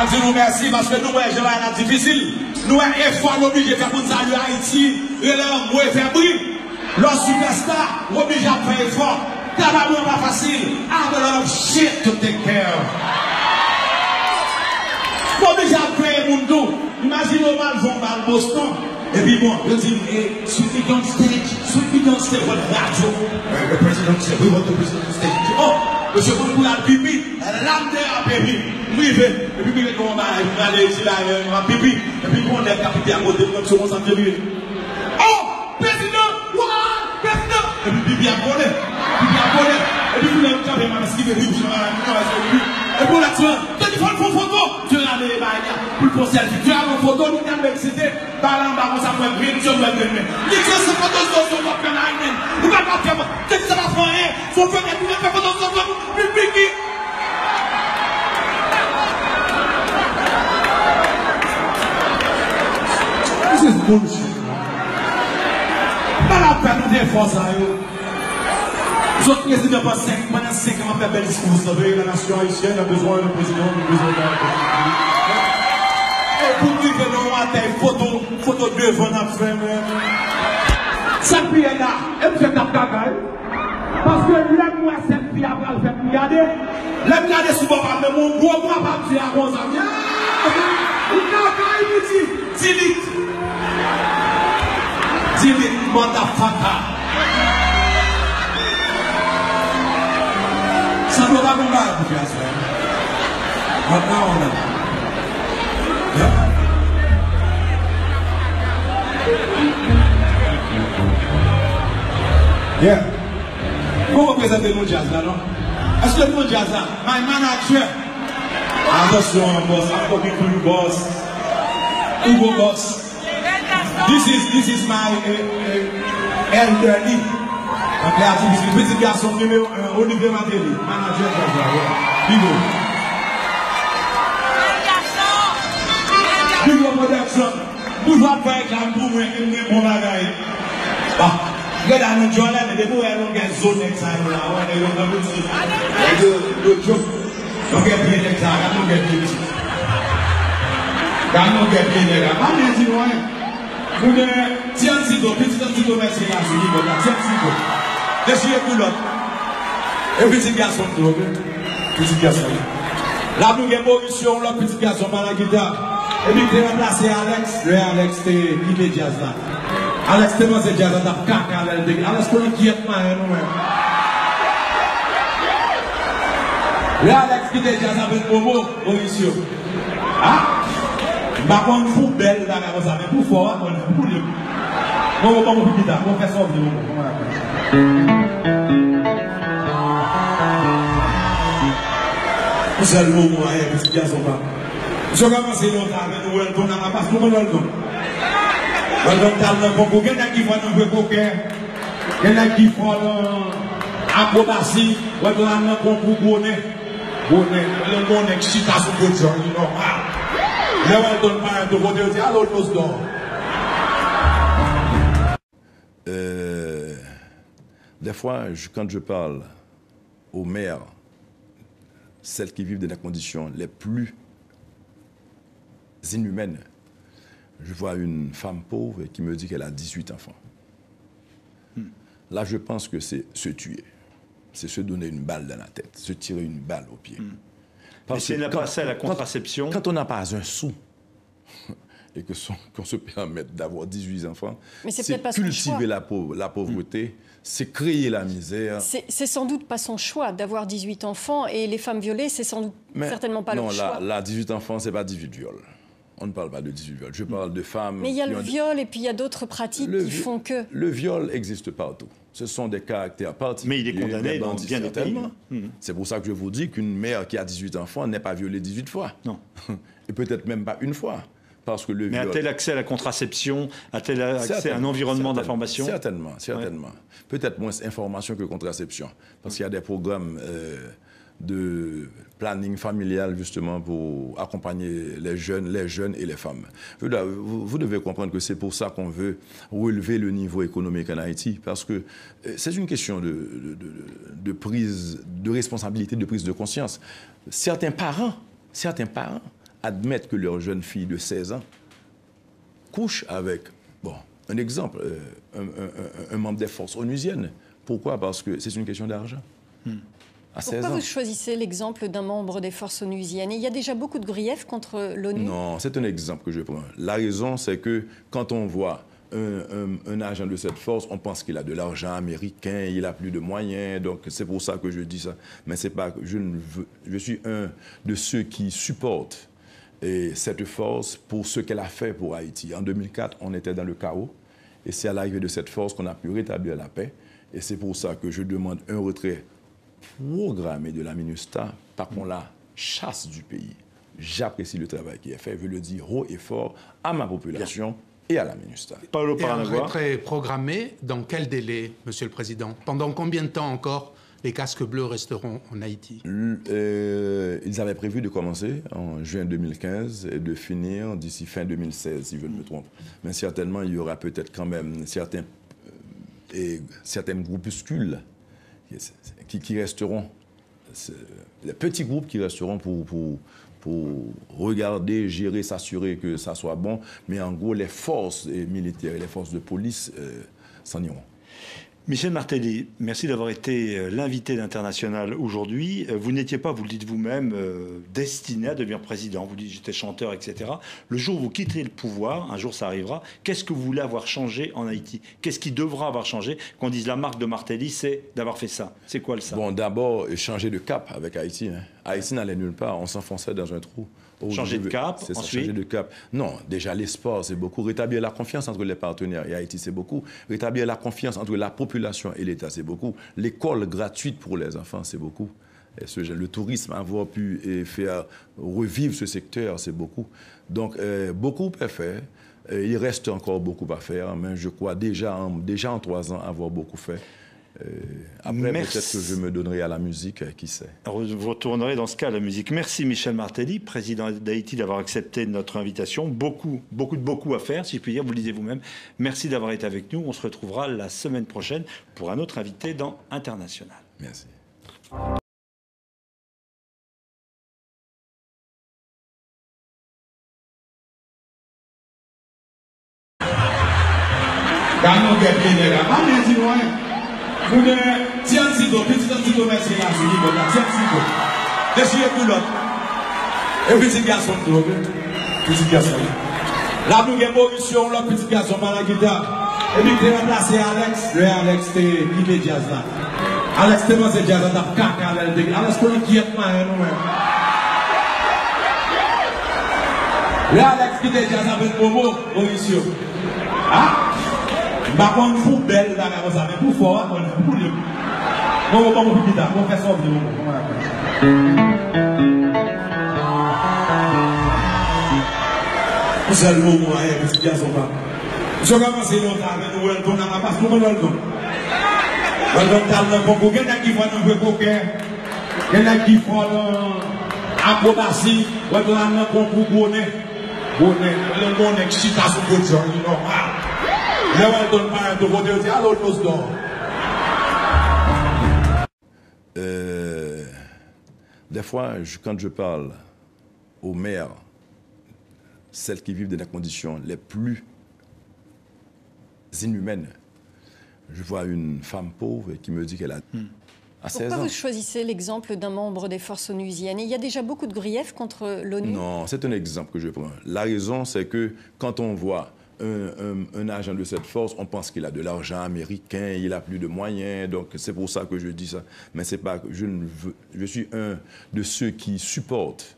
Je nous remercie parce que nous, je vais la difficile. Nous, effort obligé de faire pour saluer Haïti. Et là, moi, faire bruit. Le superstar, obligé à faire effort. Travail pas facile. I have a lot of shit to take care of. Obligé à faire mon dos. Imagine au mal, vont à Boston. Et puis bon, je dis, sweet me on stage, what radio? The president said, we want the president on stage. Oh, monsieur, pour la pipi, l'âme de la pipi. Oui, et puis, on va aller ici, là, on va pipi. Et puis, on est capité à côté, comme ça, on s'en fait. Oh, président, président. Et puis, pipi à côté. Et puis, vous avez capé, ma mesquine, et puis, et pour l'action, tu as dit, faut une photo. Tu as des bails, pour le selfie. Tu as une photo, nous avons excité. Par là, on va faire une photo. Les gens se photos sur le canal. Vous ne pouvez pas faire. Ça va faire rien. Il faut faire une photo sur le public. This is bullshit. Pas la peine de faire ça. Vous autres présidents pendant 5 ans, on fait bel discours. Vous savez, la nation haïtienne a besoin d'un président, Et pour dire que nous avons une photo devant notre frère. Ça puis là, et puis parce que l'aime moi cette fille après le fait regarder. L'aime regarder souvent par mon gros papa dit à mon ami. Delete, motherfucker. Ça ne va pas combattre pour faire ça. Maintenant, on a. Yeah. Comment représenter mon jazz là, non? Est-ce que mon jazz là, my manager? Attention, boss, I'm talking to you, boss. Hugo boss. This is my elderly. Donc là, c'est le petit garçon numéro 1, Olivier Matéli, manager de la Bigo. Bigo Production. Vous voyez pas avec la boue, mon bagage. Regarde, nous jouons là, mais des fois, on a une zone externe là. On a une zone de joke. Donc, il y a bien d'externe, on a bien de petit. Quand on a bien de on a dit, ouais. Vous avez tiens, si vous petit merci, là, je dis, tiens, si vous. Laissez pour l'autre. Et petit garçon, petit garçon. Là, nous avons Mauricio, l'autre petit garçon par la guitare. Et puis, il a remplacé Alex. Le Alex, c'était immédiat là. Alex, c'était moi, c'est jazz, on a caca, Alex, qu'on est quiète, nous-mêmes. Le Alex qui était jazz avec Bobo, Mauricio. Ah? Par contre, pour belle, là, mais pour fort, on est pour lui. On va pas guitare, on fait ça, vous allez le moment, petit garçon. Je vais commencer longtemps avec nous, on n'a pas de temps. On a beaucoup, il y en a qui font un peu coquin, il y en a qui font acrobatie, on a un concours bonnet, le bonnet qui chita sur le jour, il est normal. Là, on donne pas un de voter, on dit, allô, le poste d'or. Des fois, quand je parle aux mères, celles qui vivent dans les conditions les plus inhumaines, je vois une femme pauvre qui me dit qu'elle a 18 enfants. Là, je pense que c'est se tuer. C'est se donner une balle dans la tête, se tirer une balle au pied. Parce que n'a pas ça la contraception. Quand on n'a pas un sou et qu'on se permette d'avoir 18 enfants, c'est cultiver la pauvreté, c'est créer la misère. C'est sans doute pas son choix d'avoir 18 enfants et les femmes violées, c'est sans doute certainement pas leur choix. Non, là, 18 enfants, c'est pas 18 viols. On ne parle pas de 18 viols. Je parle de femmes... Mais il y a le viol et puis il y a d'autres pratiques qui font que... Le viol existe partout. Ce sont des caractères particuliers. Mais il est condamné dans bien des pays. C'est pour ça que je vous dis qu'une mère qui a 18 enfants n'est pas violée 18 fois. Non. Et peut-être même pas une fois. Parce que le Mais viol... a-t-elle accès à la contraception? A-t-elle accès à un environnement d'information? Certainement. Ouais. Peut-être moins information que contraception. Parce qu'il y a des programmes de planning familial, justement, pour accompagner les jeunes et les femmes. Vous devez comprendre que c'est pour ça qu'on veut relever le niveau économique en Haïti, parce que c'est une question de prise de responsabilité, de prise de conscience. Certains parents admettre que leur jeune fille de 16 ans couche avec, bon, un exemple, un membre des forces onusiennes. Pourquoi? Parce que c'est une question d'argent. À 16 ans. Pourquoi vous choisissez l'exemple d'un membre des forces onusiennes? Il y a déjà beaucoup de griefs contre l'ONU. Non, c'est un exemple que je prends. La raison, c'est que quand on voit un agent de cette force, on pense qu'il a de l'argent américain, il a plus de moyens, donc c'est pour ça que je dis ça. Mais c'est pas, je suis un de ceux qui supportent cette force pour ce qu'elle a fait pour Haïti. En 2004, on était dans le chaos, et c'est à l'arrivée de cette force qu'on a pu rétablir la paix, et c'est pour ça que je demande un retrait programmé de la MINUSTAH, par qu'on la chasse du pays. J'apprécie le travail qui est fait, je veux le dire haut et fort à ma population et à la MINUSTAH. Et un retrait programmé, dans quel délai, Monsieur le Président? Pendant combien de temps encore les casques bleus resteront en Haïti? Ils avaient prévu de commencer en juin 2015 et de finir d'ici fin 2016, si je ne me trompe. Mais certainement, il y aura peut-être quand même certaines groupuscules qui resteront, les petits groupes qui resteront pour regarder, gérer, s'assurer que ça soit bon. Mais en gros, les forces militaires et les forces de police s'en iront. Michel Martelly, merci d'avoir été l'invité d'International aujourd'hui. Vous n'étiez pas, vous le dites vous-même, destiné à devenir président. Vous dites j'étais chanteur, etc. Le jour où vous quitterez le pouvoir, un jour ça arrivera, qu'est-ce que vous voulez avoir changé en Haïti? Qu'est-ce qui devra avoir changé? Qu'on dise la marque de Martelly, c'est d'avoir fait ça. C'est quoi le ça? Bon, d'abord, changer de cap avec Haïti. Hein. Haïti n'allait nulle part, on s'enfonçait dans un trou. Changer de cap, c'est ensuite changer de cap. Non, déjà l'espoir, c'est beaucoup. Rétablir la confiance entre les partenaires et Haïti, c'est beaucoup. Rétablir la confiance entre la population et l'État, c'est beaucoup. L'école gratuite pour les enfants, c'est beaucoup. Le tourisme, avoir pu faire revivre ce secteur, c'est beaucoup. Donc, beaucoup est fait. Il reste encore beaucoup à faire, mais je crois déjà en 3 ans avoir beaucoup fait. Après, peut-être que je me donnerai à la musique, qui sait. Vous retournerez dans ce cas à la musique. Merci Michel Martelly, président d'Haïti, d'avoir accepté notre invitation. Beaucoup à faire, si je puis dire, vous le disiez vous-même. Merci d'avoir été avec nous. On se retrouvera la semaine prochaine pour un autre invité dans International. Merci. Vous donnez Tiansito, petit Tiansito, merci à vous, Tiansito. Laissez plus l'autre. Et petit garçon, petit garçon. Là, nous avons Mauricio, le petit garçon par la guitare. Et puis, il a remplacé Alex. Le Alex, c'était qui jazz là. Alex, c'était moi, c'est jazz là, t'as caca là. Alex, qu'on est qui est mal, nous-mêmes. Le Alex qui était jazz avec Momo, Mauricio. Ah? Par contre, pour belle, mais pour fort, pour le. Bon, pour guitare, on fait ça, vous allez le moment, petit garçon. Je commence longtemps avec nous, Welton, on n'a pas ce moment, Welton. Welton, t'as le concours, il y en a qui font un peu coquin, il y en a qui font acrobatie, Welton a un concours bonnet, le bonnet qui chita sur le genre, il est normal. Des fois, quand je parle aux mères, celles qui vivent dans des conditions les plus inhumaines, je vois une femme pauvre qui me dit qu'elle a 16 ans. Pourquoi vous choisissez l'exemple d'un membre des forces onusiennes? Il y a déjà beaucoup de griefs contre l'ONU. Non, c'est un exemple que je prends. La raison, c'est que quand on voit un agent de cette force, on pense qu'il a de l'argent américain, il a plus de moyens, donc c'est pour ça que je dis ça. Mais c'est pas, je suis un de ceux qui supportent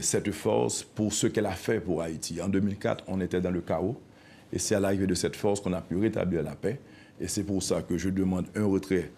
cette force pour ce qu'elle a fait pour Haïti. En 2004, on était dans le chaos, et c'est à l'arrivée de cette force qu'on a pu rétablir la paix, et c'est pour ça que je demande un retrait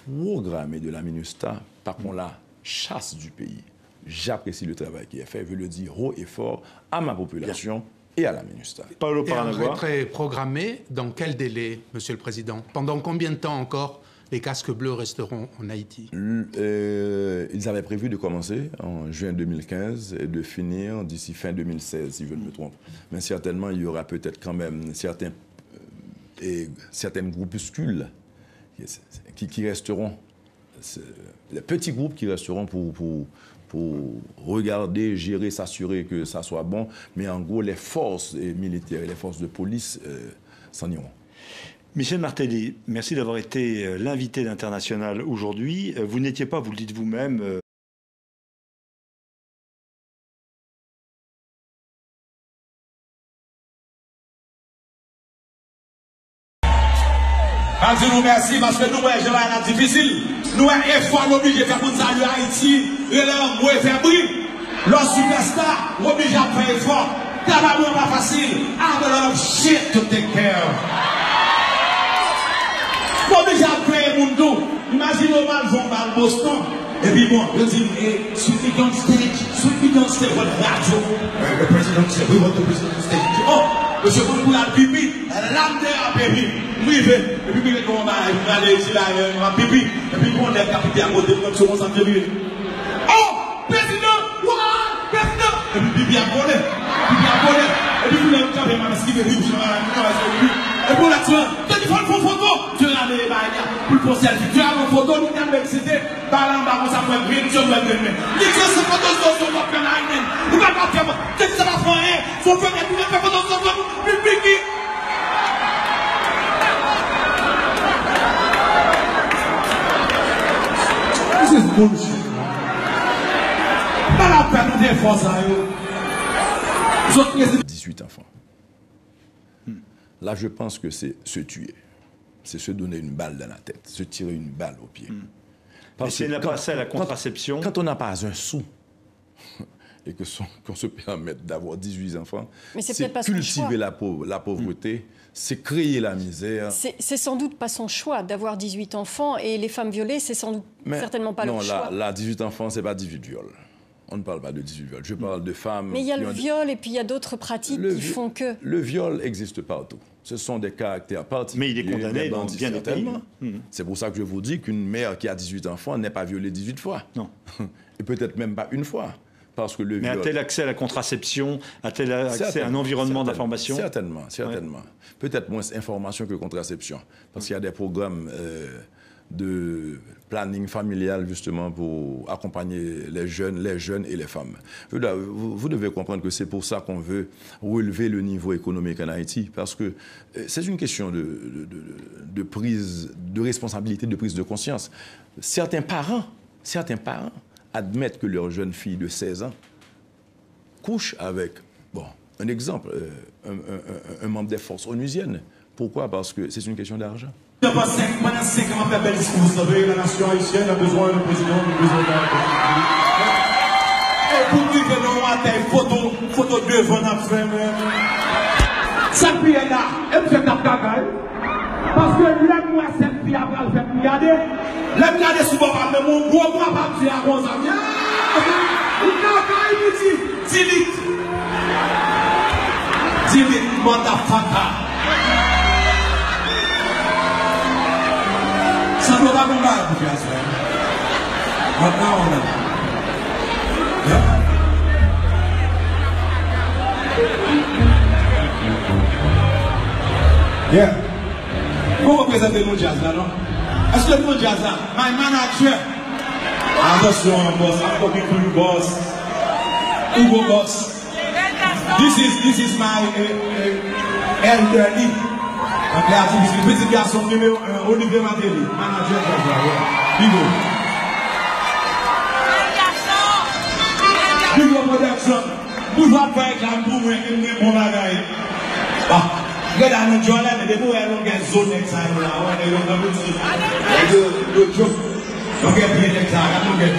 programmé de la MINUSTAH, par qu'on la chasse du pays. J'apprécie le travail qui est fait, je veux le dire haut et fort à ma population et à la MINUSTAH. Et un retrait programmé, dans quel délai, Monsieur le Président? Pendant combien de temps encore les casques bleus resteront en Haïti? Ils avaient prévu de commencer en juin 2015 et de finir d'ici fin 2016, si je ne me trompe. Mais certainement, il y aura peut-être quand même certaines groupuscules qui resteront, les petits groupes qui resteront pour regarder, gérer, s'assurer que ça soit bon. Mais en gros, les forces militaires et les forces de police s'en iront. Michel Martelly, merci d'avoir été l'invité d'International aujourd'hui. Vous n'étiez pas, vous le dites vous-même... Je nous remercie parce que nous, je vais difficile. Nous avons effort obligé de faire pour saluer Haïti. Et là, moi, faire bruit. Le superstar, obligé à faire effort. Travail pas facile. I have a lot of shit to take care of. Obligé à faire mon dos. Imaginez mal, vont à Boston. Et puis bon, je dis, sweep me on stage, what radio. The president said, we want the president on stage. Oh, monsieur, pour la pipi, l'âme de la pipi. Oui, et puis on va aller ici, là, on va pipi. Et puis on est capité à côté, comme sur on s'en fait. Oh, président, président. Et puis pipi à côté, et puis vous l'avez capé, ma mesquine, et puis vous l'avez et pour l'action, tu as dit, faut une photo, tu as des pour le selfie, tu as une photo, nous avons excité, par là, on s'en fait bien, tu as fait bien. Les gens se photos sur votre canal, vous ne pouvez pas faire, tu as dit, ça va faire rien, faut faire une photo sur votre pipi. This is bullshit. Pas la peine de faire ça, 18 enfants. Là, je pense que c'est se tuer. C'est se donner une balle dans la tête, se tirer une balle au pied. Parce que n'a pas ça la contraception. Quand on n'a pas un sou et qu'on se permette d'avoir 18 enfants, c'est cultiver la pauvreté, c'est créer la misère. C'est sans doute pas son choix d'avoir 18 enfants et les femmes violées, c'est sans doute certainement pas leur choix. Non, là, 18 enfants, c'est pas 18 viols. On ne parle pas de 18 viols. Je parle de femmes... Mais il y a le viol et puis il y a d'autres pratiques qui font que... Le viol existe partout. Ce sont des caractères particuliers. Mais il est condamné dans bien des pays. C'est pour ça que je vous dis qu'une mère qui a 18 enfants n'est pas violée 18 fois. Non. Et peut-être même pas une fois. Parce que le Mais viol... a-t-elle accès à la contraception? A-t-elle accès à un environnement d'information? Certainement. Ouais. Peut-être moins information que contraception. Parce qu'il y a des programmes... de planning familial justement pour accompagner les jeunes et les femmes. Vous devez comprendre que c'est pour ça qu'on veut relever le niveau économique en Haïti, parce que c'est une question de prise de responsabilité, de prise de conscience. Certains parents admettent que leur jeune fille de 16 ans couche avec, un exemple, un membre des forces onusiennes. Pourquoi? Parce que c'est une question d'argent. Pendant 5 ans, on fait bel discours, vous savez, la nation haïtienne a besoin d'un président, de la République. Et pour dire que nous avons des photos devant la femme, ça puis là, elle fait la cagaille. Parce que l'aime moi, cette fille après, elle fait regarder. L'aime regarder souvent par le mon gros papa, puis à mon ami. Il dit, delete, motherfucker. Ça ne va pas nous battre, pour faire ça. Maintenant, on a. Yeah. Comment représenter mon jazz là, non? Est-ce que mon jazz là, my manager, attention, boss, I'm talking to you, boss. Hugo boss. This is my elderly. Donc là, c'est le petit garçon numéro 1, Olivier Martelly, manager de la Bigo. Bigo Production. Vous voyez pas avec la boue, mon bagage. Regarde dans le journal, mais des fois, il y a une zone externe là. On a une zone. Donc, il y a bien d'externe, on a bien